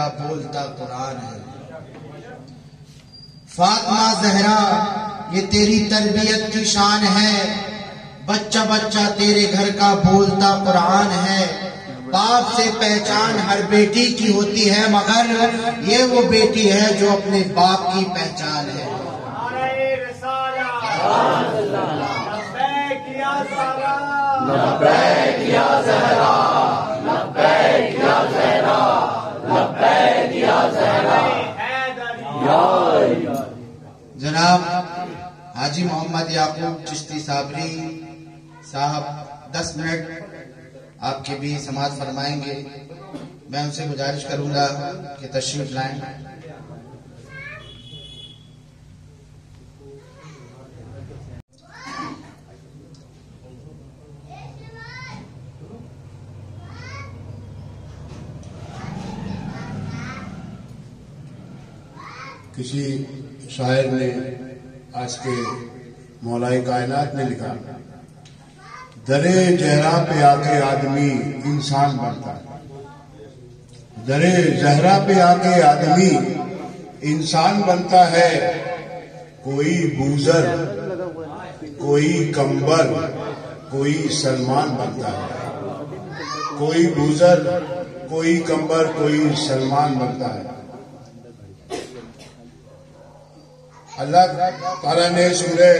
کا بولتا قرآن ہے۔ فاطمہ زہرا یہ تیری تربیت کی شان ہے، بچہ بچہ تیرے گھر کا بولتا قرآن ہے۔ باپ سے پہچان ہر بیٹی کی ہوتی ہے، مگر یہ وہ بیٹی ہے جو اپنے باپ کی پہچان ہے۔ لبیک یا زہرا، لبیک یا زہرا، لبیک یا زہرا۔ جناب حاجی محمد یعقوب چشتی صابری صاحب 10 منٹ آپ کے بھی سماعت فرمائیں گے۔ میں ان سے گزارش کروں گا کہ تشریف لائیں۔ کسی شاعر نے آج کے مولائے کائنات میں لکھا، درے زہرا پہ آ کے آدمی انسان بنتا ہے، درے زہرا پہ آ کے آدمی انسان بنتا ہے۔ کوئی بوزر، کوئی کمبر، کوئی سلمان بنتا ہے، کوئی بوزر، کوئی کمبر، کوئی سلمان بنتا ہے۔ اللہ تعالیٰ نے سورہ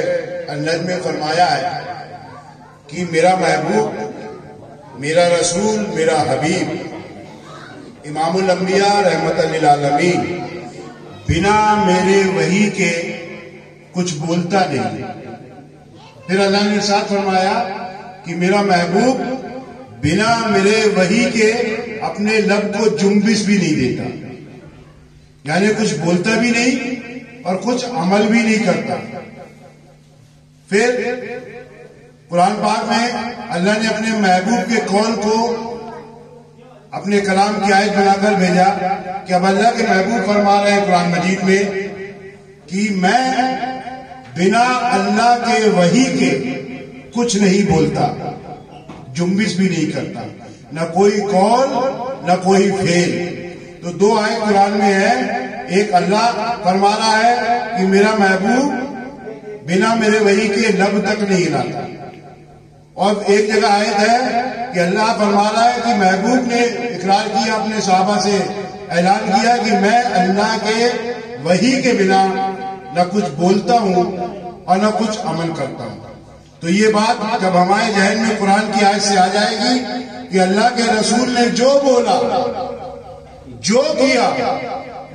النجم میں فرمایا ہے کہ میرا محبوب، میرا رسول، میرا حبیب، امام الانبیاء رحمت للعالمین بنا میرے وحی کے کچھ بولتا نہیں۔ پھر اللہ نے ارشاد فرمایا کہ میرا محبوب بنا میرے وحی کے اپنے لب کو جنبش بھی نہیں دیتا، یعنی کچھ بولتا بھی نہیں اور کچھ عمل بھی نہیں کرتا۔ پھر قرآن پاک میں اللہ نے اپنے محبوب کے قول کو اپنے کلام کی آیت بنا کر بھیجا کہ اب اللہ کے محبوب فرما رہے ہیں قرآن مجید میں کہ میں بنا اللہ کے وحی کے کچھ نہیں بولتا، جنبش بھی نہیں کرتا، نہ کوئی قول نہ کوئی فعل۔ تو 2 آیت قرآن میں ہے، ایک اللہ فرما رہا ہے کہ میرا محبوب بنا میرے وحی کے لب تک نہیں ہلاتا، اور ایک جگہ آیت ہے کہ اللہ فرما رہا ہے کہ محبوب نے اقرار کیا، اپنے صحابہ سے اعلان کیا کہ میں اللہ کے وحی کے بنا نہ کچھ بولتا ہوں اور نہ کچھ عمل کرتا ہوں۔ تو یہ بات جب ہمارے ذہن میں قرآن کی آیت سے آ جائے گی کہ اللہ کے رسول نے جو بولا، جو کیا،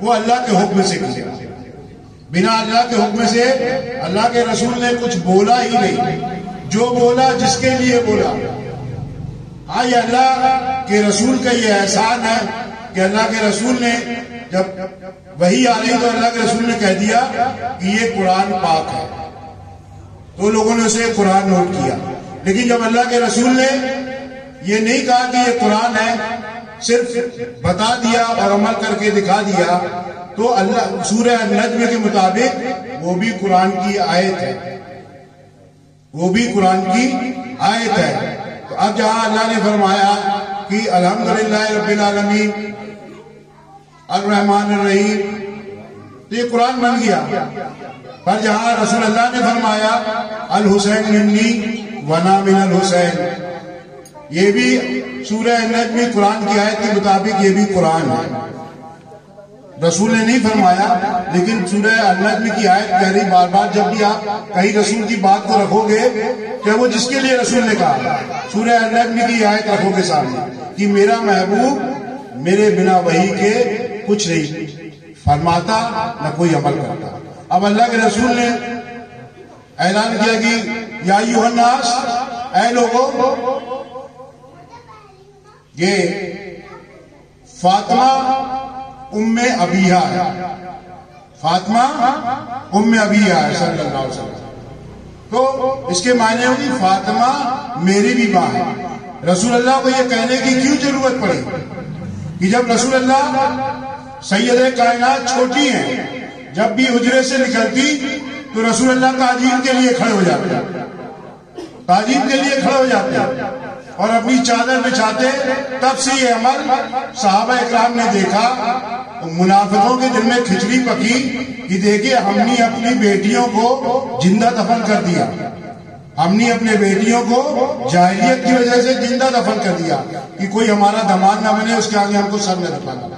وہ اللہ کے حکم سے کیا، بنا اللہ کے حکم سے اللہ کے رسول نے کچھ بولا ہی نہیں۔ جو بولا جس کے لیے بولا۔ ہاں، یہ اللہ کے رسول کا یہ احسان ہے کہ اللہ کے رسول نے جب وحی آ رہی تو اللہ کے رسول نے کہہ دیا کہ یہ قرآن پاک ہے، تو لوگوں نے اسے قرآن نوٹ کیا۔ لیکن جب اللہ کے رسول نے یہ نہیں کہا کہ یہ قرآن ہے، صرف بتا دیا اور عمل کر کے دکھا دیا، تو اللہ سورہ النجم کے مطابق وہ بھی قرآن کی آیت ہے، وہ بھی قرآن کی آیت ہے۔ تو اب جہاں اللہ نے فرمایا کہ الحمدللہ رب العالمین الرحمن الرحیم، تو یہ قرآن بن گیا۔ پر جہاں رسول اللہ نے فرمایا الحسین منی ونا من الحسین، یہ بھی سورہ النجم قرآن کی آیت کے مطابق یہ بھی قرآن ہے۔ رسول نے نہیں فرمایا، لیکن سورہ النجم کی آیت کہہ رہی بار بار، جب بھی آپ کہیں رسول کی بات کو رکھو گے کہ وہ جس کے لیے رسول نے کہا، سورہ النجم کی آیت رکھو گے سامنے کہ میرا محبوب میرے بنا وحی کے کچھ نہیں فرماتا نہ کوئی عمل کرتا۔ اب اللہ کے رسول نے اعلان کیا کہ یا ایھا الناس، اے لوگوں، یہ فاطمہ ام ابیہا ہے، فاطمہ ام ابیہا ہے صلی اللہ علیہ وسلم۔ تو اس کے معنی ہوگی فاطمہ میری بھی ماں ہے۔ رسول اللہ کو یہ کہنے کی کیوں ضرورت پڑی کہ جب رسول اللہ سید کائنات چھوٹی ہیں، جب بھی حجرے سے نکلتی تو رسول اللہ تعظیم کے لیے کھڑے ہو جاتے، تعظیم کے لیے کھڑے ہو جاتے اور اپنی چادر بچھاتے۔ تب سے یہ عمل صحابہ اکرام نے دیکھا منافقوں کے دل میں کھچڑی پکی کہ دیکھیے ہم نے اپنی بیٹیوں کو زندہ دفن کر دیا، ہم نے اپنے بیٹیوں کو جاہلیت کی وجہ سے زندہ دفن کر دیا کہ کوئی ہمارا داماد نہ بنے، اس کے آگے ہم کو سر نہ جھکانا،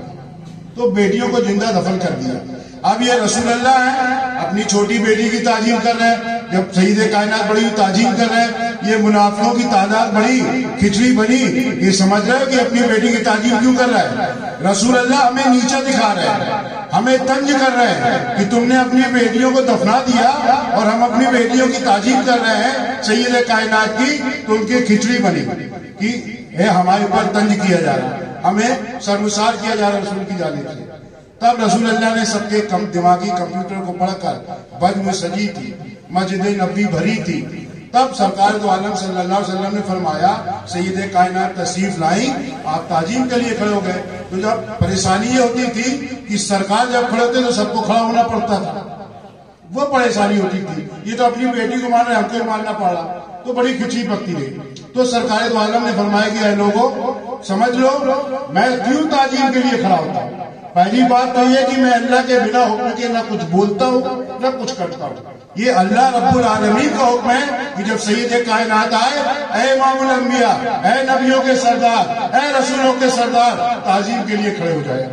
تو بیٹیوں کو زندہ دفن کر دیا۔ اب یہ رسول اللہ ہیں، اپنی چھوٹی بیٹی کی تعظیم کر رہے ہیں، جب سید کائنات بڑی تعظیم کر رہے ہیں، یہ منافقوں کی تعداد بڑی، کھچڑی بنی، یہ سمجھ رہے کہ اپنی بیٹی کی تعظیم کیوں کر رہا ہے؟ رسول اللہ ہمیں نیچا دکھا رہے ہیں، ہمیں تنج کر رہے ہیں کہ تم نے اپنی بیٹیوں کو دفنا دیا اور ہم اپنی بیٹیوں کی تعظیم کر رہے ہیں سید کائنات کی، تو ان کی کھچڑی بنی کہ ہمارے اوپر تنج کیا جا رہا ہے، ہمیں شرمسار کیا جا رہا ہے رسول کی جانب سے۔ تب رسول اللہ نے سب کے دماغی کمپیوٹر کو پڑھ کر بجم سجی تھی، مسجد نبوی بھری تھی، تب سرکار دو عالم صلی اللہ علیہ وسلم نے فرمایا سید کائنات تشریف لائیں، آپ تعظیم کے لیے کھڑے ہو گئے۔ تو جب پریشانی یہ ہوتی تھی کہ سرکار جب کھڑے ہوتے تو سب کو کھڑا ہونا پڑتا تھا، وہ پریشانی ہوتی تھی۔ یہ تو اپنی بیٹی کو مان رہے، ہم کو ماننا پڑا، تو بڑی کھچڑی پکتی رہی۔ تو سرکار دو عالم نے فرمایا کہ اے لوگوں سمجھ لو میں کیوں تعظیم کے لیے کھڑا ہوتا ہوں۔ پہلی بات تو یہ کہ میں اللہ کے بنا حکم کے نہ کچھ بولتا ہوں نہ کچھ کرتا ہوں، یہ اللہ رب العالمین کا حکم ہے کہ جب سید کائنات آئے، اے امام الانبیاء، اے نبیوں کے سردار، اے رسولوں کے سردار، تعظیم کے لیے کھڑے ہو جائے۔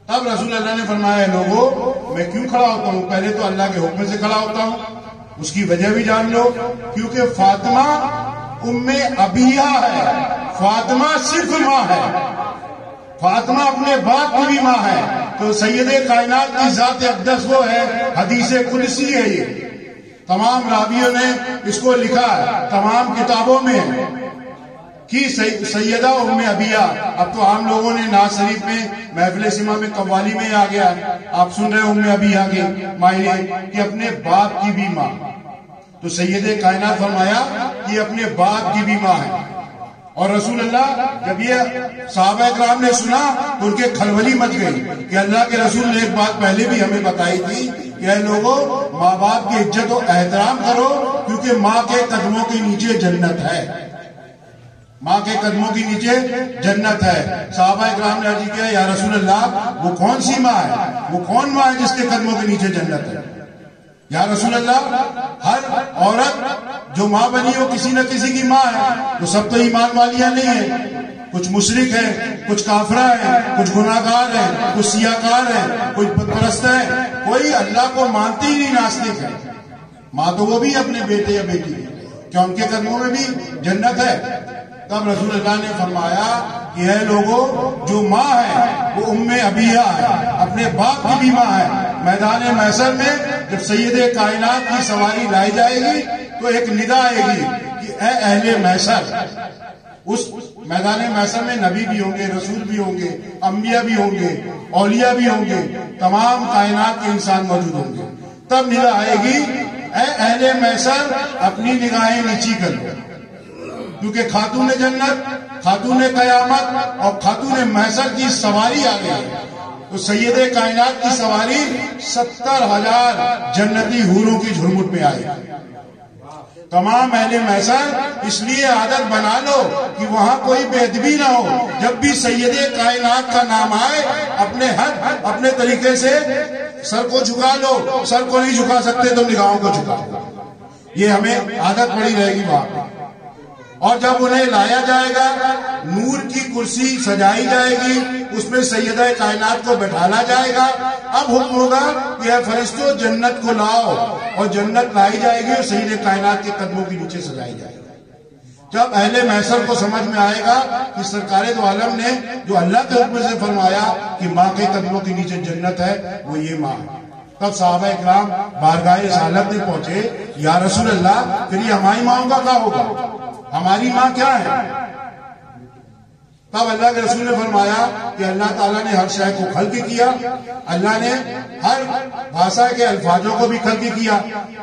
تب رسول اللہ نے فرمایا لوگوں میں کیوں کھڑا ہوتا ہوں؟ پہلے تو اللہ کے حکم سے کھڑا ہوتا ہوں، اس کی وجہ بھی جان لو، کیونکہ فاطمہ ام ابیہ ہے، فاطمہ صرف ماں ہے، فاطمہ اپنے باپ کی بھی ماں ہے، تو سید کائنات کی ذات اقدس وہ ہے، حدیث قدسی ہے، یہ تمام راویوں نے اس کو لکھا ہے، تمام کتابوں میں کہ سیدہ ام ابیہ۔ اب تو عام لوگوں نے ناز شریف میں محفل سما میں قوالی میں آ گیا ہے، آپ سن رہے ام ابیہ کے معنی کہ اپنے باپ کی بھی ماں، تو سید کائنات فرمایا کہ اپنے باپ کی بھی ماں ہے۔ اور رسول اللہ جب یہ صحابہ اکرام نے سنا تو ان کے کھلبلی مچ گئی کہ اللہ کے رسول نے ایک بات پہلے بھی ہمیں بتائی تھی کہ اے لوگوں ماں باپ کی عزت و احترام کرو، کیونکہ ماں کے قدموں کے نیچے جنت ہے، ماں کے قدموں کے نیچے جنت ہے۔ صحابہ اکرام نے عرض کیا یا رسول اللہ وہ کون سی ماں ہے، وہ کون ماں ہے جس کے قدموں کے نیچے جنت ہے؟ یا رسول اللہ ہر عورت جو ماں بنی ہو کسی نہ کسی کی ماں ہے، تو سب تو ایمان والیاں نہیں ہیں، کچھ مشرک ہیں، کچھ کافرہ ہیں، کچھ گناہگار ہیں، کچھ سیاکار ہیں، کچھ بت پرست ہیں، کوئی اللہ کو مانتی ہی نہیں ناستک ہے۔ ماں تو وہ بھی اپنے بیٹے یا بیٹی ہے، کیا ان کے قدموں میں بھی جنت ہے؟ تب رسول اللہ نے فرمایا کہ اے لوگوں جو ماں ہے وہ ام ابیہ ہے، اپنے باپ کی بھی ماں ہے۔ میدان محشر میں جب سید کائنات کی سواری لائی جائے گی تو ایک ندا آئے گی کہ اے اہل محشر، اس میدان محشر میں نبی بھی ہوں گے، رسول بھی ہوں گے، انبیاء بھی ہوں گے، اولیاء بھی ہوں گے، تمام کائنات کے انسان موجود ہوں گے۔ تب ندا آئے گی اے اہل محشر اپنی نگاہیں نیچی کر لو، کیونکہ خاتون جنت، خاتون قیامت اور خاتون محشر کی سواری آ گئی، تو سید کائنات کی سواری 70,000 جنتی حوروں کی جھرمٹ میں آئی۔ تمام اہل محشر اس لیے عادت بنا لو کہ وہاں کوئی بے ادبی نہ ہو، جب بھی سید کائنات کا نام آئے اپنے حد اپنے طریقے سے سر کو جھکا لو، سر کو نہیں جھکا سکتے تو نگاہوں کو جھکا لو، یہ ہمیں عادت پڑی رہے گی وہاں۔ اور جب انہیں لایا جائے گا، نور کی کرسی سجائی جائے گی، اس میں سیدہ کائنات کو بٹھانا جائے گا، اب حکم ہوگا کہ اے فرشتوں جنت کو لاؤ، اور جنت لائی جائے گی اور سید کائنات کے قدموں کے نیچے سجائی جائے گی۔ جب اہل محشر کو سمجھ میں آئے گا کہ سرکار دو عالم نے جو اللہ کے حکم سے فرمایا کہ ماں کے قدموں کے نیچے جنت ہے وہ یہ ماں ہے، تب صحابہ اکرام بارگاہ رسالت میں پہنچے، یا رسول اللہ پھر یہ ہماری ماں کا کیا ہوگا، ہماری ماں کیا ہے؟ تب اللہ کے رسول نے فرمایا کہ اللہ تعالیٰ نے ہر شے کو خلق کیا، اللہ نے ہر بھاشا کے الفاظوں کو بھی خلق کیا،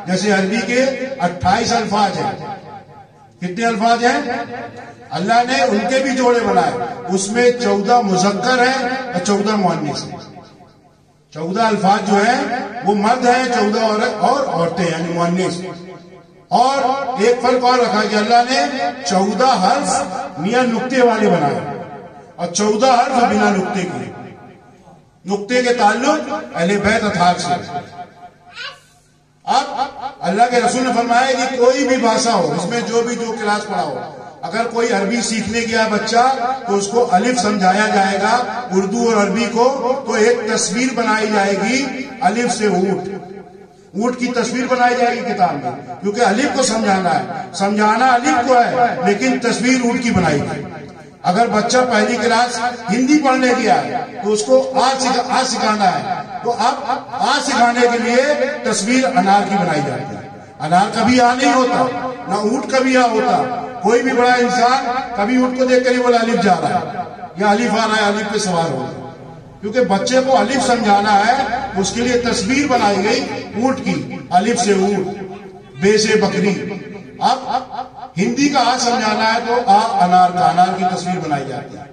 جیسے عربی کے 28 الفاظ ہیں، کتنے الفاظ ہیں؟ اللہ نے ان کے بھی جوڑے بنائے، اس میں 14 مذکر ہیں اور 14 مؤنث ہیں۔ 14 الفاظ جو ہیں وہ مرد ہیں، 14 اور عورتیں یعنی مؤنث، اور ایک فرق اور رکھا کہ اللہ نے 14 حرف میاں نقطے والے بنائے اور 14 حرف بنا نقطے کے. نقطے کے تعلق اہل بیت اطہار سے. اب اللہ کے رسول نے فرمایا کہ کوئی بھی بھاشا ہو، اس میں جو کلاس پڑھا ہو، اگر کوئی عربی سیکھنے گیا بچہ تو اس کو الف سمجھایا جائے گا اردو اور عربی کو، تو ایک تصویر بنائی جائے گی الف سے اونٹ کی تصویر بنائی جائے گی کتاب میں، کیونکہ الف کو سمجھانا ہے، سمجھانا الف کو ہے لیکن تصویر اونٹ کی بنائی گئی. اگر بچہ پہلی کلاس ہندی پڑھنے گیا ہے تو اس کو آ سکھانا ہے، تو اب آ سکھانے کے لیے تصویر انار کی بنائی جاتی ہے. انار کبھی آ نہیں ہوتا، نہ اونٹ کبھی آ ہوتا. کوئی بھی بڑا انسان کبھی اونٹ کو دیکھ کر ہی بولا الف جا رہا ہے یا الف آ رہا ہے، الف پہ سوار ہو رہا ہے. کیونکہ بچے کو الف سمجھانا ہے، اس کے لیے تصویر بنائی گئی اونٹ کی، الف سے اونٹ، بے سے بکری. اب ہندی کا آ سمجھانا ہے تو انار کی تصویر بنائی جاتی ہے.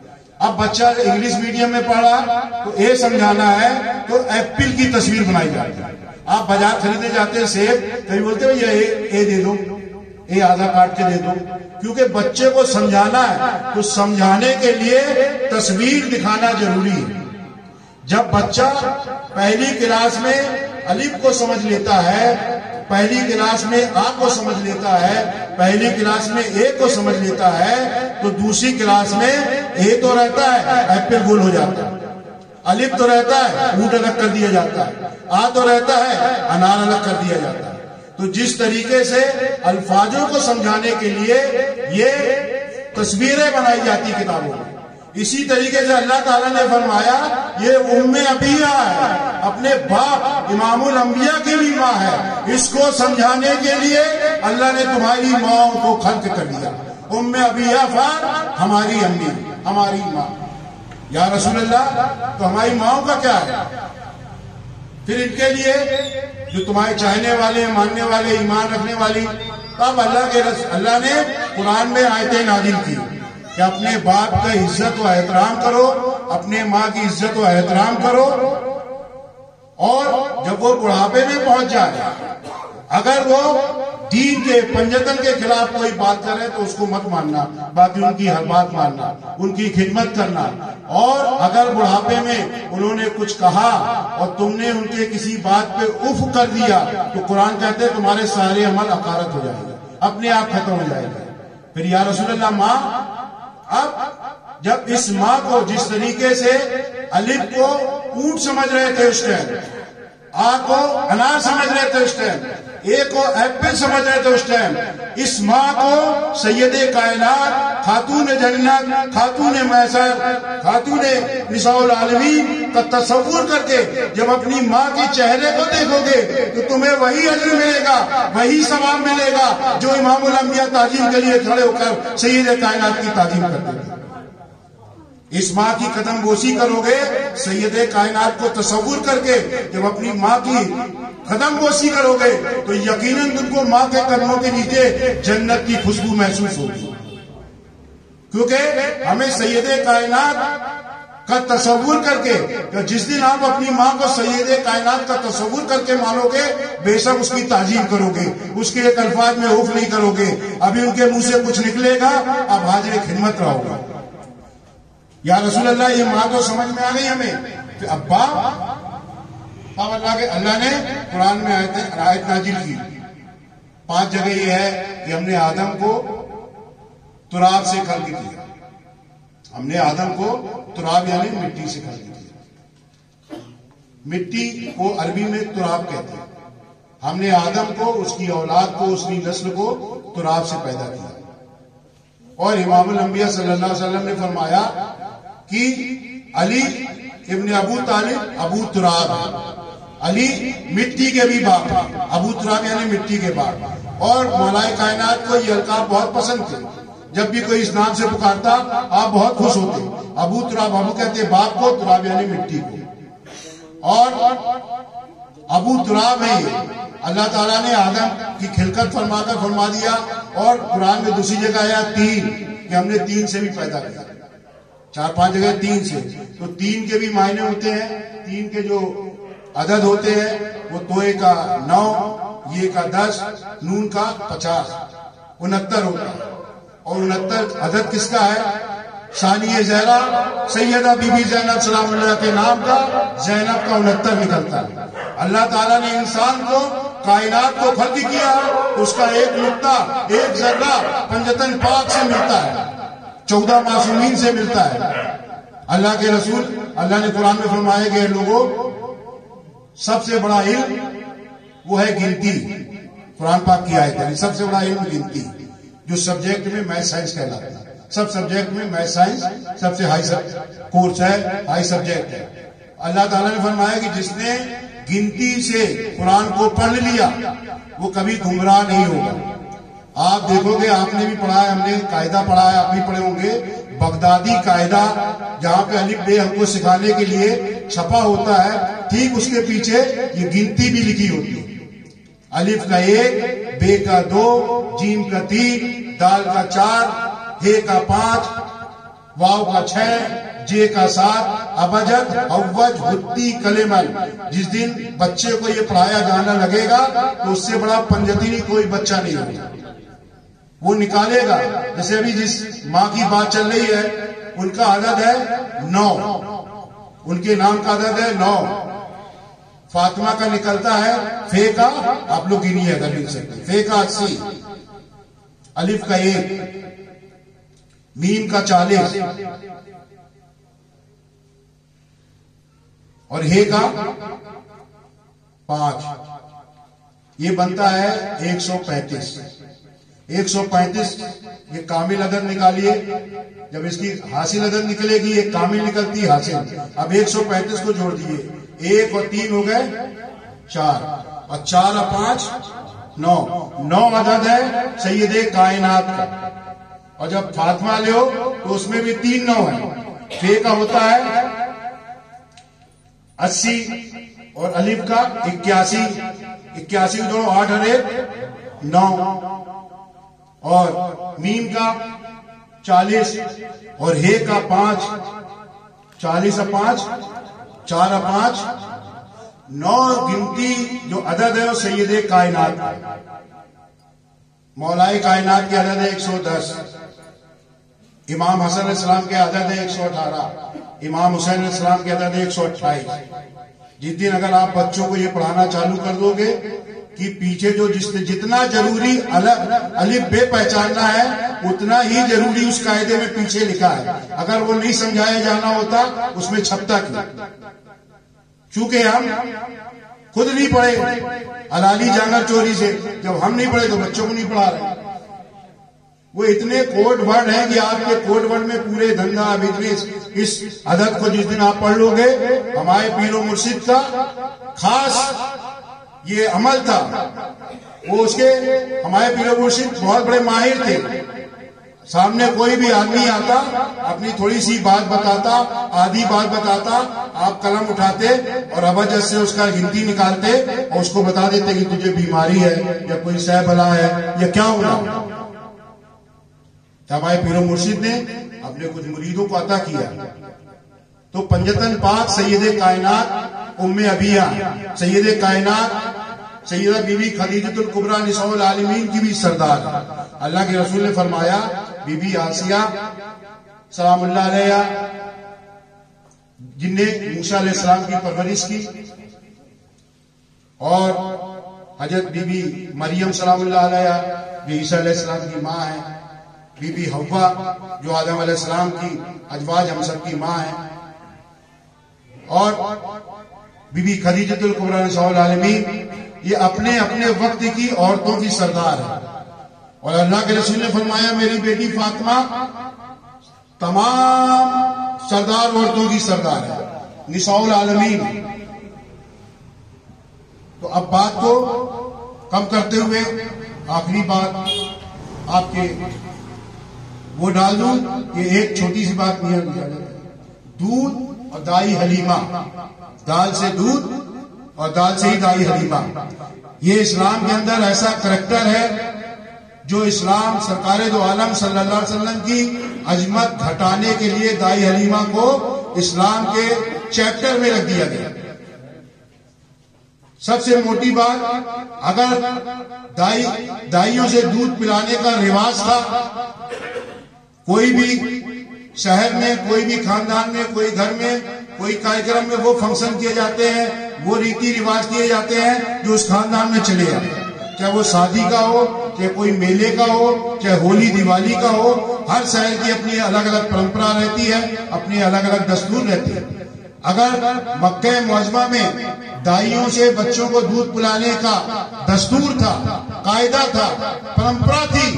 اب بچہ انگلش میڈیم میں پڑھا تو اے سمجھانا ہے تو ایپل کی تصویر بنائی جاتی ہے. آپ بازار خریدنے جاتے ہیں سیب، کبھی بولتے ہیں اے دے دو، اے آدھا کاٹ کے دے دو، کیونکہ بچے کو سمجھانا ہے تو سمجھانے کے لیے تصویر دکھانا ضروری ہے. جب بچہ پہلی کلاس میں الف کو سمجھ لیتا ہے، پہلی کلاس میں آ کو سمجھ لیتا ہے، پہلی کلاس میں اے کو سمجھ لیتا ہے، تو دوسری کلاس میں اے تو رہتا ہے، ایپل گول ہو جاتا ہے. الف تو رہتا ہے، اونٹ الگ کر دیا جاتا ہے. آ تو رہتا ہے، انار الگ کر دیا جاتا ہے. تو جس طریقے سے الفاظوں کو سمجھانے کے لیے یہ تصویریں بنائی جاتی کتابوں میں، اسی طریقے سے اللہ تعالیٰ نے فرمایا یہ ام ابیہ ہے، اپنے باپ امام الانبیاء کی بھی ماں ہے. اس کو سمجھانے کے لیے اللہ نے تمہاری ماں کو خلق کر دیا. ام ابیہ فار ہماری امی، ہماری ماں. یا رسول اللہ، تو ہماری ماں کا کیا ہے؟ پھر ان کے لیے جو تمہارے چاہنے والے، ماننے والے، ایمان رکھنے والی. اب اللہ نے قرآن میں آیتیں نازل کی کہ اپنے باپ کا عزت و احترام کرو، اپنے ماں کی عزت و احترام کرو، اور جب وہ بڑھاپے میں پہنچ جائے اگر وہ دین کے پنجتن کے خلاف کوئی بات کرے تو اس کو مت ماننا، باقی ان کی ہر بات ماننا، ان کی خدمت کرنا. اور اگر بڑھاپے میں انہوں نے کچھ کہا اور تم نے ان کے کسی بات پہ اف کر دیا تو قرآن کہتے ہیں تمہارے سارے عمل اقارت ہو جائیں گے، اپنے آپ ختم ہو جائے گا. پھر یا رسول اللہ ماں، اب جب اس ماں کو جس طریقے سے الف کو اونٹ سمجھ رہے تھے اس ٹائم، آ کو انار سمجھ رہے تھے اس ٹائم، اے کو ایپل سمجھ رہے تھے اس ٹائم، اس ماں کو سید کائنات، خاتون جنت، خاتون محشر، خاتون نساء العالمین کا تصور کر کے جب اپنی ماں کے چہرے کو دیکھو گے تو تمہیں وہی اجر ملے گا، وہی ثواب ملے گا جو امام الانبیاء تعظیم کے لیے کھڑے ہو کر سید کائنات کی تعظیم کرتے تھے. اس ماں کی قدم بوسی کرو گے، سید کائنات کو تصور کر کے جب اپنی ماں کی قدم بوسی کرو گے تو یقیناً تم کو ماں کے قدموں کے نیچے جنت کی خوشبو محسوس ہوگی. کیونکہ ہمیں سید کائنات کا تصور کر کے، جس دن آپ اپنی ماں کو سید کائنات کا تصور کر کے مانو گے، بے شک اس کی تعظیم کرو گے، اس کے ایک الفاظ میں اوف نہیں کرو گے. ابھی ان کے منہ سے کچھ نکلے گا، اب حاضر خدمت رہو گا. یا رسول اللہ، یہ ماں تو سمجھ میں آ گئی ہمیں کہ ابا. اب اللہ نے قرآن میں آیت نازل کی. 5 جگہ یہ ہے کہ ہم نے آدم کو تراب سے خلق کیا. ہم نے آدم کو تراب یعنی مٹی سے خلق کیا. مٹی کو عربی میں تراب کہتے ہیں. ہم نے آدم کو، اس کی اولاد کو، اس کی نسل کو تراب سے پیدا کیا. اور امام الانبیاء صلی اللہ علیہ وسلم نے فرمایا کہ علی ابن ابو طالب ابو تراب ہے. علی مٹی کے بھی باپ، ابو تراب یعنی مٹی کے باپ. اور مولا کائنات کو یہ القاب بہت پسند تھے. جب بھی کوئی اس نام سے پکارتا آپ بہت خوش ہوتے. ابو تراب، ابو کہتے باپ کو، تراب یعنی مٹی کو. اور ابو تراب ہے یہ. اللہ تعالیٰ نے آدم کی خلقت فرما کر فرما دیا. اور قرآن میں دوسری جگہ آیا 3 کہ ہم نے 3 سے بھی پیدا کیا. 4-5 جگہ 3 سے. تو 3 کے بھی معنی ہوتے ہیں. 3 کے جو عدد ہوتے ہیں وہ توئے کا 9 یہ کا 10 نون کا 50 69 ہوتا ہے. اور 69 عدد کس کا ہے؟ ثانیہ زہرا سیدہ بی بی زینب سلام اللہ کے نام کا زینب کا 69 نکلتا ہے. اللہ تعالیٰ نے انسان کو کائنات کو خلق کیا، اس کا ایک نقطہ ایک ذرہ پنجتن پاک سے ملتا ہے، 14 معصومین سے ملتا ہے. اللہ کے رسول اللہ نے قرآن میں فرمایا کہ لوگوں سب سے بڑا علم وہ ہے گنتی. قرآن پاک کی آیت ہے سب سے بڑا علم گنتی، جو سبجیکٹ میں میتھ سائنس کہلاتا ہے. سب سبجیکٹ میں میتھ سائنس سب سے ہائی کورس ہے، ہائی سبجیکٹ ہے. اللہ تعالیٰ نے فرمایا کہ جس نے گنتی سے قرآن کو پڑھ لیا وہ کبھی گمراہ نہیں ہوگا. آپ دیکھو گے، آپ نے بھی پڑھا ہے، ہم نے قاعدہ پڑھا ہے، آپ بھی پڑھے ہوں گے، بغدادی قاعدہ جہاں پہ الف بے ہم کو سکھانے کے لیے چھپا ہوتا ہے، ٹھیک اس کے پیچھے یہ گنتی بھی لکھی ہوتی ہے. الف کا 1، بے کا 2، جیم کا 3، دال کا 4، ہے کا 5، واو کا 6، جے کا 7، ابجد اوج ہتی کلمل. جس دن بچے کو یہ پڑھایا جانا لگے گا تو اس سے بڑا پنجتنی کوئی بچہ نہیں ہوگا. وہ نکالے گا. جیسے ابھی جس ماں کی بات چل رہی ہے ان کا عدد ہے 9، ان کے نام کا عدد ہے 9. فاطمہ کا نکلتا ہے فے کا، آپ لوگ گنیے اگر لکھ سکتے، فے کا 80، الف کا 1، میم کا 40 اور ہے کا 5. یہ بنتا ہے 135. 135 یہ کامل عدد نکالیے. جب اس کی حاصل عدد نکلے گی یہ کامل نکلتی ہے حاصل. اب 135 کو جوڑ دیئے، 1 اور 3 ہو گئے 4، اور 4 اور 5 9. 9 عدد ہے سید کائنات کا. اور جب فاطمہ لے ہو تو اس میں بھی 3 9 ہے. فے کا ہوتا ہے 80 اور الف کا 81. 81 جو 8 اور 1 9، اور میم کا 40 اور ہے کا 5. 40 اور 5 4 اور 5 9 گنتی جو عدد ہے وہ سید کائنات. مولائے کائنات کی عدد ہے 110. امام حسن علیہ السلام کے عدد ہے 118. امام حسین علیہ السلام کے عدد ہے 128. جس دن اگر آپ بچوں کو یہ پڑھانا چالو کر دو گے کہ پیچھے جو جتنا ضروری الف بے پہچاننا ہے اتنا ہی ضروری اس قاعدے میں پیچھے لکھا ہے. اگر وہ نہیں سمجھایا جانا ہوتا اس میں چھپتا کیوں؟ چونکہ ہم خود نہیں پڑھے حلالی جانگر چوری سے، جب ہم نہیں پڑھے تو بچوں کو نہیں پڑھا رہے. وہ اتنے کوڈ ورڈ ہیں کہ آپ کے کوڈ ورڈ میں پورے دھندا. اب اتنے اس عدد کو جس دن آپ پڑھ لو گے، ہمارے پیر و مرشد کا خاص یہ عمل تھا. وہ اس کے ہمارے پیر و مرشد بہت بڑے ماہر تھے. سامنے کوئی بھی آدمی آتا، اپنی تھوڑی سی بات بتاتا، آدھی بات بتاتا، آپ قلم اٹھاتے اور ابجد سے اس کا گنتی نکالتے اور اس کو بتا دیتے کہ تجھے بیماری ہے یا کوئی سہ بلا ہے یا کیا ہونا. ہمارے پیر و مرشد نے اپنے کچھ مریدوں کو عطا کیا. تو پنجتن پاک سید کائنات ام ابیہ سید کائنات سیدہ بی بی خدیجۃ الکبریٰ نساء العالمین کی بھی سردار. اللہ کے رسول نے فرمایا بی بی آسیہ سلام اللہ علیہ جن نے موسیٰ علیہ السلام کی پرورش کی، اور حضرت بی بی مریم سلام اللہ علیہ جو عیسیٰ علیہ السلام کی ماں ہے، بی بی حوا جو آدم علیہ السلام کی ازواج ہم سب کی ماں ہے، اور بی بی خدیجۃ الکبریٰ نساء العالمین یہ اپنے اپنے وقت کی عورتوں کی سردار ہے. اور اللہ کے رسول نے فرمایا میری بیٹی فاطمہ تمام سردار عورتوں کی سردار ہے، نساء العالمین. تو اب بات کو کم کرتے ہوئے آخری بات آپ کے وہ ڈال دوں. یہ ایک چھوٹی سی بات نہیں ہے، دودھ اور دائی حلیمہ، دال سے دودھ اور دال سے ہی دائی حلیمہ. یہ اسلام کے اندر ایسا کریکٹر ہے جو اسلام سرکار دو عالم صلی اللہ علیہ وسلم کی عظمت گھٹانے کے لیے دائی حلیمہ کو اسلام کے چیپٹر میں رکھ دیا گیا. سب سے موٹی بات، اگر دائیوں سے دودھ پلانے کا رواج تھا، کوئی بھی شہر میں، کوئی بھی خاندان میں، کوئی گھر میں، کوئی کارکرم میں وہ فنکشن کیے جاتے ہیں، وہ ریتی رواج کیے جاتے ہیں جو اس خاندان میں چلے جاتے ہیں، چاہے وہ شادی کا ہو، چاہے کوئی میلے کا ہو، چاہے ہولی دیوالی کا ہو، ہر شہر کی اپنی الگ الگ پرمپرا رہتی ہے، اپنی الگ الگ دستور رہتے ہیں۔ اگر مکہ معظمہ میں دائیوں سے بچوں کو دودھ پلانے کا دستور تھا، قاعدہ تھا، پرمپرا تھی،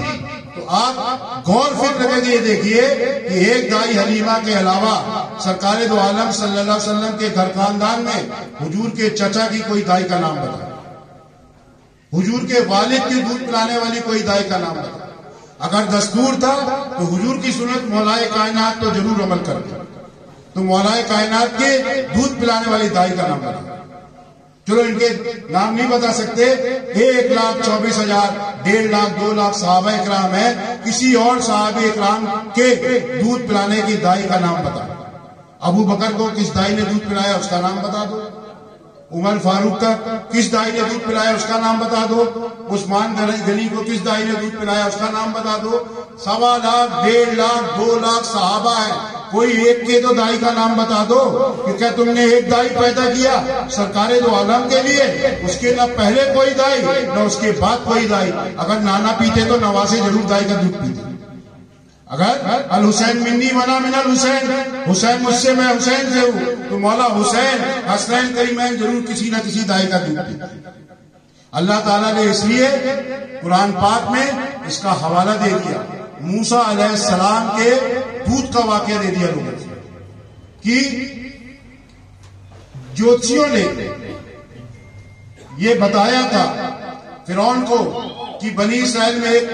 تو آپ غور فکر کر کے یہ دیکھیے کہ ایک دائی حلیمہ کے علاوہ سرکار دو عالم صلی اللہ علیہ وسلم کے گھر خاندان میں حضور کے چچا کی کوئی دائی کا نام بتا، حضور کے والد کی دودھ پلانے والی کوئی دائی کا نام بتا۔ اگر دستور تھا تو حضور کی سنت مولا کائنات تو ضرور عمل کرتے، تو مولا کائنات کے دودھ پلانے والی دائی کا نام بتا۔ چلو ان کے نام نہیں بتا سکتے، 1,24,000 1.5 لاکھ 2 لاکھ صحابہ اکرام ہیں، کسی اور صحابہ اکرام کے دودھ پلانے کی دائی کا نام بتا۔ ابو بکر کو کس دائی نے دودھ پلایا اس کا نام بتا دو، عمر فاروق کا کس دائی نے دودھ پلایا اس کا نام بتا دو، عثمان غنی کو کس دائی نے دودھ پلایا اس کا نام بتا دو۔ 1.25 لاکھ 1.5 لاکھ 2 لاکھ صحابہ ہیں، کوئی ایک کے تو دائی کا نام بتا دو کہ کیا تم نے ایک دائی پیدا کیا سرکار دو عالم کے لیے، اس کے نہ پہلے کوئی دائی نہ اس کے بعد کوئی دائی۔ اگر نانا پیتے تو نواسے ضرور دائی کا دودھ پیتے۔ اگر الحسین منی ونا من الحسین، حسین مجھ سے میں حسین سے ہوں، تو مولا حسین حسنین کریمین ضرور کسی نہ کسی دائی کا دودھ پیتے۔ اللہ تعالیٰ نے اس لیے قرآن پاک میں اس کا حوالہ دے دیا، موسیٰ علیہ السلام کے دودھ کا واقعہ دے دیا لوگوں سے کہ جوتشیوں نے یہ بتایا تھا فرعون کو کہ بنی اسرائیل میں ایک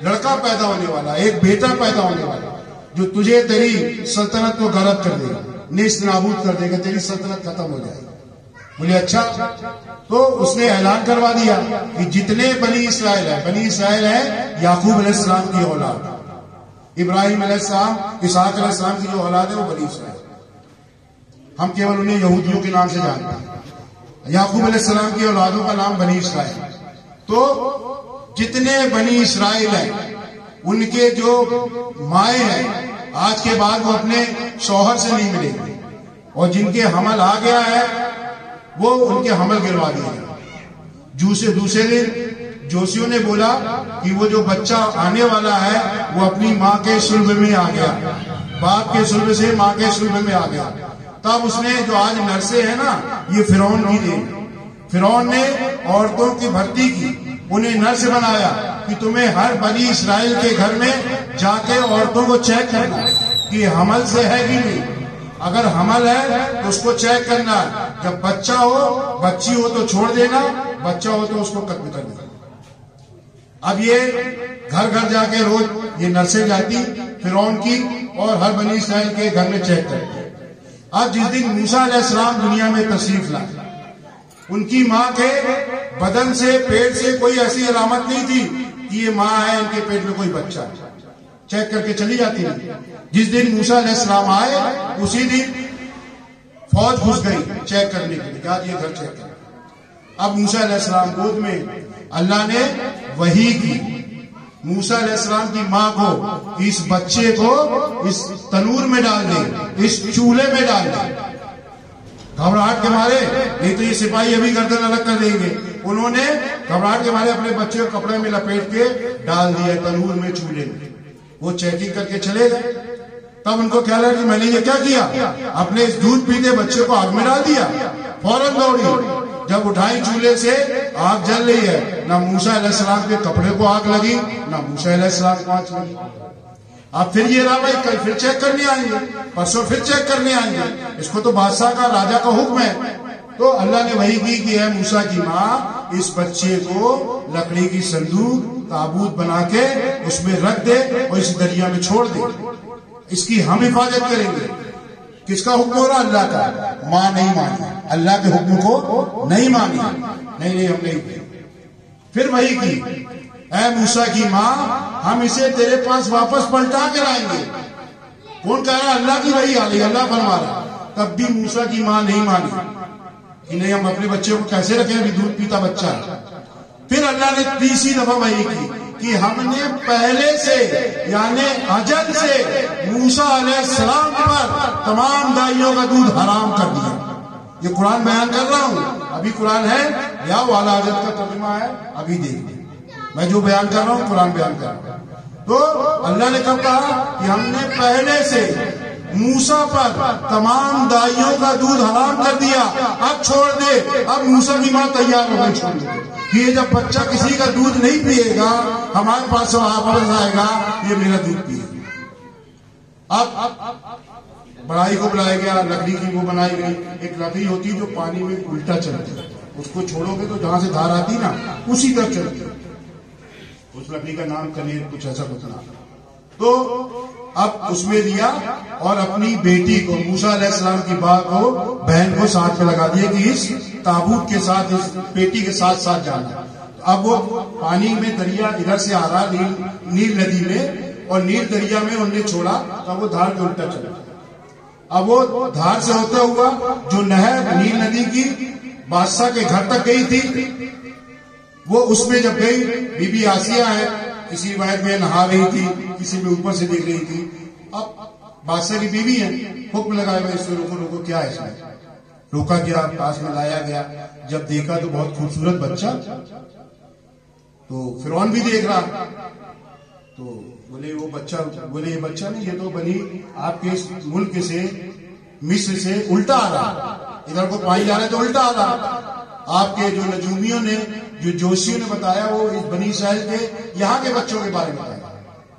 لڑکا پیدا ہونے والا، ایک بیٹا پیدا ہونے والا جو تجھے تیری سلطنت کو غلط کر دے گا، نیست نابود کر دے گا، تیری سلطنت ختم ہو جائے گی۔ بولے اچھا، تو اس نے اعلان کروا دیا کہ جتنے بنی اسرائیل ہیں، بنی اسرائیل ہیں یعقوب علیہ السلام کی اولاد، ابراہیم علیہ السلام، اسحاق علیہ السلام کی جو اولاد ہے وہ بنی اسرائیل، ہم کیول انہیں یہودیوں کے نام سے جانتے ہیں، یعقوب علیہ السلام کی اولادوں کا نام بنی اسرائیل۔ تو جتنے بنی اسرائیل ہیں ان کے جو مائیں ہیں آج کے بعد وہ اپنے شوہر سے نہیں ملیں گے، اور جن کے حمل آ گیا ہے وہ ان کے حمل گروا دیے۔ دوسرے دن جوسیوں نے بولا کہ وہ جو بچہ آنے والا ہے وہ اپنی ماں کے سلب میں آ گیا، باپ کے سلب سے ماں کے سلب میں آ گیا۔ تب اس نے جو آج نرسیں ہیں نا، یہ فرعون کی دین، فرعون نے عورتوں کی بھرتی کی، انہیں نرس بنایا کہ تمہیں ہر بنی اسرائیل کے گھر میں جا کے عورتوں کو چیک کرنا کہ حمل سے ہے کہ نہیں، اگر حمل ہے تو اس کو چیک کرنا، جب بچہ ہو، بچی ہو تو چھوڑ دینا، بچہ ہو تو اس کو قتل کر دینا۔ اب یہ گھر گھر جا کے روز یہ نرسیں جاتی فرعون کی اور ہر بنی اسرائیل کے گھر میں چیک کرتی۔ اب جس دن موسیٰ علیہ السلام دنیا میں تشریف لائے، ان کی ماں کے بدن سے، پیٹ سے کوئی ایسی علامت نہیں تھی کہ یہ ماں ہے، ان کے پیٹ میں کوئی بچہ ہے، چیک کر کے چلی جاتی ہے۔ جس دن موسیٰ علیہ السلام آئے اسی دن فوج گھس گئی چیک کرنے کے لیے کہ آج یہ گھر چیک کریں۔ اب موسیٰ علیہ السلام گود میں اللہ نے وحی کی، موسیٰ علیہ السلام کی ماں کو اس بچے کو اس تنور میں ڈال دے، اس چولہے میں ڈال دے۔ گھبراہٹ کے مارے، نہیں تو یہ سپاہی ابھی گردن الگ کر دیں گے، انہوں نے گھبراہٹ کے مارے اپنے بچے کو کپڑے میں لپیٹ کے ڈال دیا تنور میں، چولہے میں۔ وہ چیکنگ کر کے چلے گئے، تب ان کو خیال ہے کہ میں نے یہ کیا کیا، اپنے اس دودھ پیتے بچے کو آگ میں ڈال دیا۔ فوراً دوڑی، جب اٹھائی چولہے سے آگ جل رہی ہے، نہ موسیٰ علیہ السلام کے کپڑے کو آگ لگی نہ موسیٰ علیہ السلام کو آگ لگی۔ اب پھر یہ رہا بھائی کل پھر چیک کرنے آئیں گے، پرسوں پھر چیک کرنے آئیں گے، اس کو تو بادشاہ کا، راجہ کا حکم ہے۔ تو اللہ نے وہی کی کہ اے موسیٰ کی ماں، اس بچے کو لکڑی کی صندوق تابوت بنا کے اس میں رکھ دے اور اس دریا میں چھوڑ دے، اس کی ہم حفاظت کریں گے۔ کس کا حکم ہو رہا؟ اللہ کا۔ ماں نہیں مانی، اللہ کے حکم کو نہیں مانی، نہیں ہم نہیں کی۔ پھر وہی کی، اے موسیٰ کی ماں، ہم اسے تیرے پاس واپس پلٹا کے لائیں گے۔ کون کہہ رہا؟ اللہ کی وحی آ رہی، اللہ فرما رہا۔ تب بھی موسیٰ کی ماں نہیں مانی کہ نہیں ہم اپنے بچے کو کیسے رکھیں، ابھی دودھ پیتا بچہ ہے. پھر اللہ نے تیسری دفعہ وحی کی کہ ہم نے پہلے سے یعنی اجل سے موسیٰ علیہ السلام پر تمام دائیوں کا دودھ حرام کر دیا. یہ قرآن بیان کر رہا ہوں، ابھی قرآن ہے یا والا حضرت کا ترجمہ ہے، ابھی دیکھ لیں. میں جو بیان کر رہا ہوں قرآن بیان کر رہا ہوں. تو اللہ نے کب کہا کہ ہم نے پہلے سے موسیٰ پر تمام دائیوں کا دودھ حرام کر دیا، اب چھوڑ دے. اب موسیٰ کی ماں تیار ہو گئی چھوڑ دے کہ یہ جب بچہ کسی کا دودھ نہیں پیے گا ہمارے پاس واپس آئے گا، یہ میرا دودھ پیے گا. اب بڑائی کو بلایا گیا، لکڑی کی وہ بنائی گئی. ایک لکڑی ہوتی جو پانی میں الٹا چلتی، اس کو چھوڑو گے تو جہاں سے دھار آتی نا اسی طرف چلتی. اس لکڑی کا نام کنیر کچھ ایسا کچھ نام. تو اب اس میں دیا اور اپنی بیٹی کو موسیٰ علیہ السلام کی بہن کو ساتھ میں لگا دیا کہ اس تابوت کے ساتھ اس بیٹی کے ساتھ ساتھ جانا. اب وہ پانی میں دریا ادھر سے آ رہا نیل ندی میں، اور نیل دریا میں انہوں نے چھوڑا تو وہ دھار کے الٹا چلا. اب وہ دھار سے ہوتا ہوا جو نہر نیل ندی کی بادشاہ کے گھر تک گئی تھی، وہ اس میں جب گئی بی بی آسیہ ہے، کسی روایت میں نہا رہی تھی، کسی میں اوپر سے دیکھ رہی تھی. اب بادشاہ کی بیوی ہے، حکم لگایا گیا اس میں روکو کیا ہے اس میں. روکا گیا، پاس میں لایا گیا. جب دیکھا تو بہت خوبصورت بچہ. تو فرعون بھی دیکھ رہا، تو بولے وہ بچہ، بولے یہ بچہ نہیں، یہ تو بنی آپ کے اس ملک سے مصر سے الٹا آ رہا، ادھر کو پانی جا رہا ہے تو الٹا آ رہا. آپ کے جو نجومیوں نے، جو جوشیوں نے بتایا، وہ اس بنی اسرائیل کے یہاں کے بچوں کے بارے میں بتایا.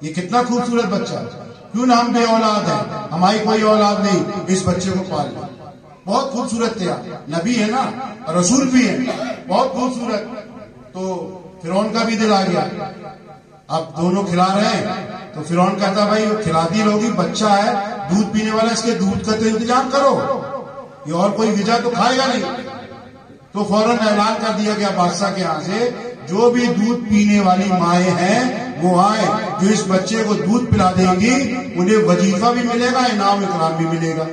یہ کتنا خوبصورت بچہ، کیوں نہ ہم بے اولاد ہیں، ہماری کوئی اولاد نہیں، اس بچے کو پال لیں. بہت خوبصورت تھا، نبی ہے نا، رسول بھی ہے، بہت خوبصورت. تو فرعون کا بھی دل آ گیا. اب دونوں کھلا رہے ہیں تو فرعون کہتا بھائی وہ کھلاتی لوگی، بچہ ہے دودھ پینے والا، اس کے دودھ کا تو انتظام کرو، یہ اور کوئی غذا تو کھائے گا نہیں. تو فوراً اعلان کر دیا گیا بادشاہ کے ہاں سے، جو بھی دودھ پینے والی مائیں ہیں وہ آئے، جو اس بچے کو دودھ پلا دیں گی انہیں وظیفہ بھی ملے گا، انعام اکرام بھی ملے گا.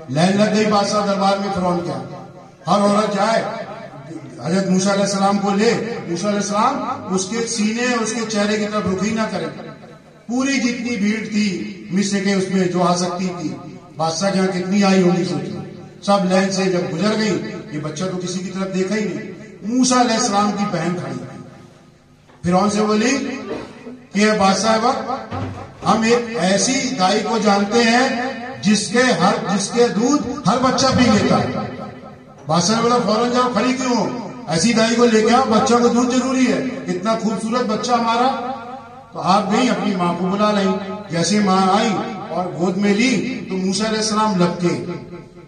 لائن لگ گئی بادشاہ دربار میں. فرعون کیا، ہر عورت جائے حضرت موسیٰ علیہ السلام کو لے. موسیٰ علیہ السلام اس کے سینے اور اس کے چہرے کی طرف رخ ہی نہ کرے. پوری جتنی بھیڑ تھی مصر کے اس میں جو آ سکتی تھی، بادشاہ کے یہاں کتنی آئی ہوگی سوچو، سب لائن سے جب گزر گئی. یہ بچہ تو کسی کی طرف دیکھا ہی نہیں. موسیٰ علیہ السلام کی بہن کھڑی فرعون سے بولی کہ بادشاہ وقت ہم ایک ایسی دائی کو جانتے ہیں جس کے دودھ ہر بچہ پی لیتا ہے. بادشاہ نے بولا فوراً جاؤ، کھڑی کیوں ہو، ایسی دائی کو لے کے آؤ، بچہ کو دودھ ضروری ہے، اتنا خوبصورت بچہ ہمارا. تو آپ گئی اپنی ماں کو بلا لیں. جیسے ماں آئی اور گود میں لی تو موسیٰ علیہ السلام لپکے،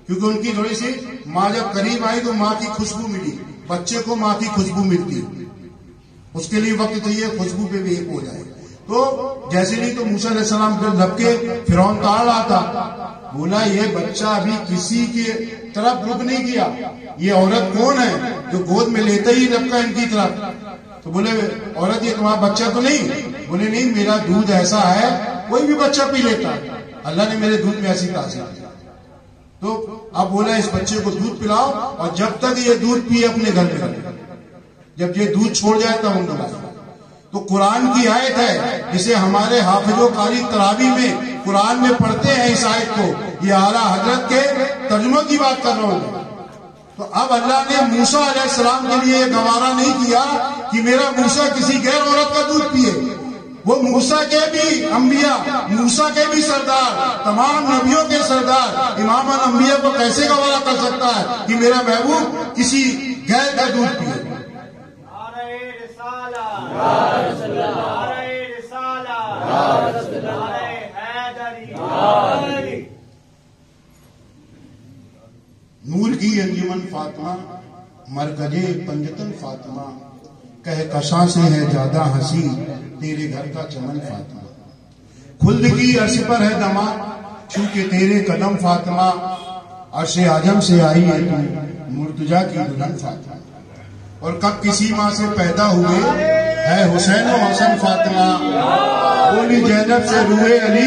کیونکہ ان کی تھوڑی سی ماں جب قریب آئی تو ماں کی خوشبو ملی. بچے کو ماں کی خوشبو ملتی، اس کے لیے وقت چاہیے خوشبو پہ بھی ایک ہو جائے. تو جیسے نہیں تو موسیٰ علیہ السلام جب لپکے، فرعون تاڑ رہا تھا. بولا یہ بچہ ابھی کسی کی طرف رخ نہیں کیا، یہ عورت کون ہے جو گود میں لیتے ہی لپکا ان کی طرف. تو بولے عورت یہ تمہارا بچہ تو نہیں؟ بولے نہیں، میرا دودھ ایسا ہے کوئی بھی بچہ پی لیتا، اللہ نے میرے دودھ میں ایسی تاثیر کی. تو اب بولا اس بچے کو دودھ پلاؤ اور جب تک یہ دودھ پیے اپنے گھر میں رکھو، جب یہ دودھ چھوڑ جائے تب ہم بلائیں. تو قرآن کی آیت ہے جسے ہمارے حافظ و قاری تراویح میں قرآن میں پڑھتے ہیں اس آیت کو. یہ اعلیٰ حضرت کے ترجموں کی بات کر رہا ہوں. تو اب اللہ نے موسیٰ علیہ السلام کے لیے یہ گوارا نہیں کیا کہ میرا موسیٰ کسی غیر عورت کا دودھ پیے. وہ موسیٰ کے بھی انبیاء، موسیٰ کے بھی سردار، تمام نبیوں کے سردار امام الانبیاء کو کیسے گوارا کر سکتا ہے کہ میرا محبوب کسی غیر کا دودھ پیے. نور کی انجمن فاطمہ، مرکزے پنجتن فاطمہ، کہکشاں سے ہے زیادہ ہنسی تیرے گھر کا چمن فاطمہ. خلد کی عرش پر ہے دما چونکہ تیرے قدم فاطمہ، عرش اعظم سے آئی ہے تو مرتجا کی دلہن فاطمہ. اور کب کسی ماں سے پیدا ہوئے ہے حسین و حسن فاطمہ، بولی زینب سے روئے علی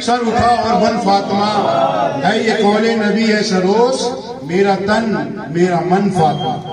سر اٹھا اور بن فاطمہ. ہے یہ قول نبی ہے سروس میرا تن میرا من فاطمہ